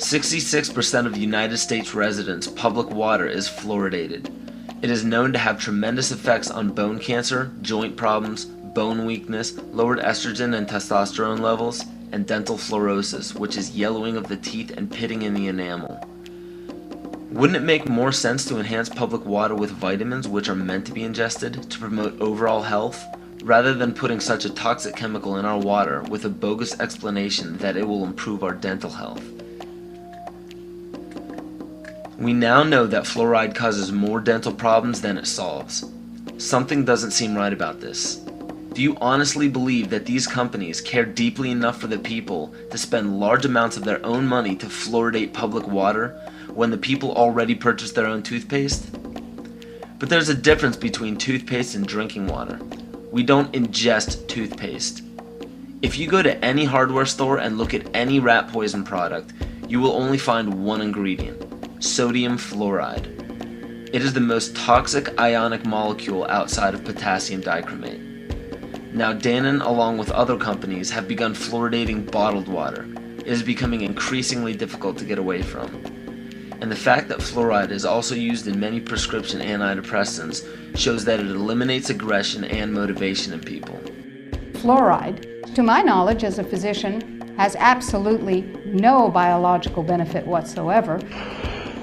66% of United States residents' public water is fluoridated. It is known to have tremendous effects on bone cancer, joint problems, bone weakness, lowered estrogen and testosterone levels, and dental fluorosis, which is yellowing of the teeth and pitting in the enamel. Wouldn't it make more sense to enhance public water with vitamins which are meant to be ingested to promote overall health, rather than putting such a toxic chemical in our water with a bogus explanation that it will improve our dental health? We now know that fluoride causes more dental problems than it solves. Something doesn't seem right about this. Do you honestly believe that these companies care deeply enough for the people to spend large amounts of their own money to fluoridate public water when the people already purchase their own toothpaste? But there's a difference between toothpaste and drinking water. We don't ingest toothpaste. If you go to any hardware store and look at any rat poison product, you will only find one ingredient: sodium fluoride. It is the most toxic ionic molecule outside of potassium dichromate. Now Dannon, along with other companies, have begun fluoridating bottled water. It is becoming increasingly difficult to get away from. And the fact that fluoride is also used in many prescription antidepressants shows that it eliminates aggression and motivation in people. Fluoride, to my knowledge as a physician, has absolutely no biological benefit whatsoever.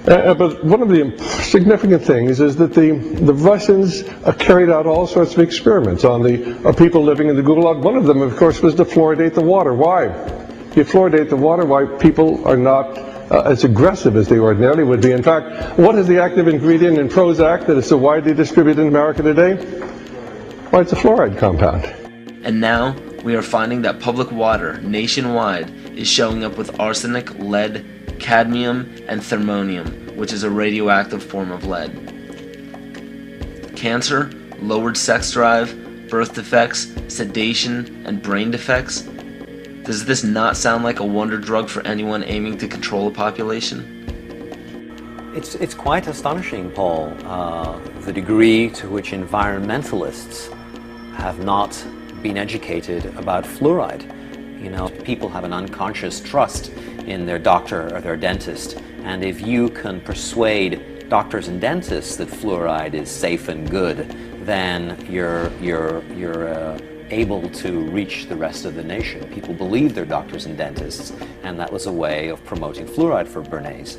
But one of the significant things is that the Russians carried out all sorts of experiments on the people living in the Gulag. One of them, of course, was to fluoridate the water. Why? You fluoridate the water, why people are not as aggressive as they ordinarily would be. In fact, what is the active ingredient in Prozac that is so widely distributed in America today? Why, it's a fluoride compound. And now we are finding that public water nationwide is showing up with arsenic, lead, cadmium, and thermonium, which is a radioactive form of lead. Cancer, lowered sex drive, birth defects, sedation, and brain defects. Does this not sound like a wonder drug for anyone aiming to control a population? It's quite astonishing, Paul, the degree to which environmentalists have not been educated about fluoride. You know, people have an unconscious trust in their doctor or their dentist, and if you can persuade doctors and dentists that fluoride is safe and good, then you're able to reach the rest of the nation. People believe their doctors and dentists, and that was a way of promoting fluoride for Bernays.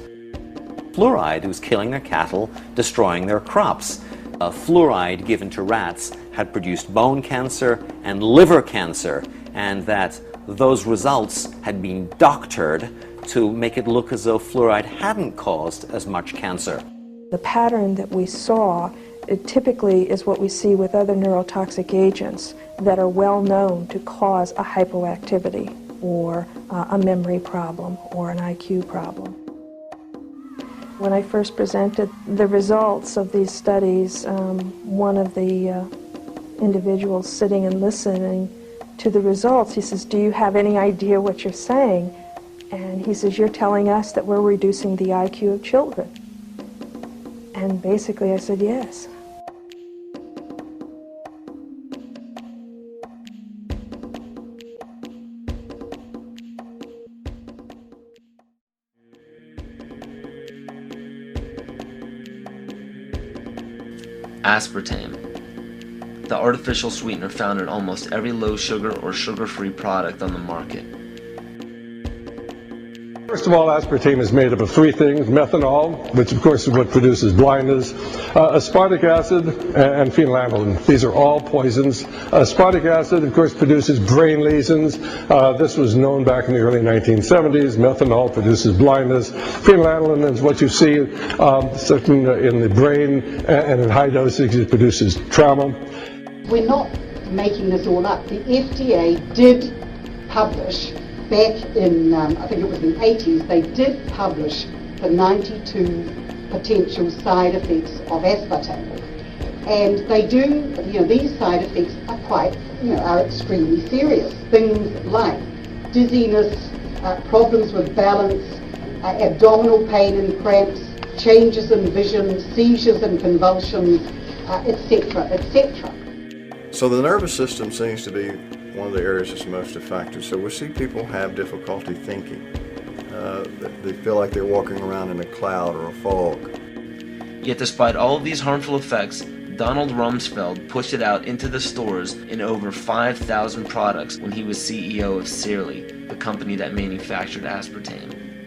Fluoride was killing their cattle, destroying their crops. Fluoride given to rats had produced bone cancer and liver cancer, and that those results had been doctored to make it look as though fluoride hadn't caused as much cancer. The pattern that we saw, it typically is what we see with other neurotoxic agents that are well known to cause a hypoactivity or a memory problem or an IQ problem. When I first presented the results of these studies, one of the individuals sitting and listening to the results, he says, "Do you have any idea what you're saying?" And he says, "You're telling us that we're reducing the IQ of children." And basically I said, yes. Aspartame, the artificial sweetener found in almost every low sugar or sugar-free product on the market. First of all, aspartame is made up of three things: methanol, which of course is what produces blindness, aspartic acid, and phenylalanine. These are all poisons. Aspartic acid, of course, produces brain lesions. This was known back in the early 1970s. Methanol produces blindness. Phenylalanine is what you see certain in the brain, and in high doses it produces trauma. We're not making this all up. The FDA did publish back in, I think it was in the 80s, they did publish the 92 potential side effects of aspartame. And they do, these side effects are quite, are extremely serious. Things like dizziness, problems with balance, abdominal pain and cramps, changes in vision, seizures and convulsions, etc., etc. So the nervous system seems to be one of the areas that's most affected. So we see people have difficulty thinking. They feel like they're walking around in a cloud or a fog. Yet despite all of these harmful effects, Donald Rumsfeld pushed it out into the stores in over 5,000 products when he was CEO of Searly, the company that manufactured aspartame.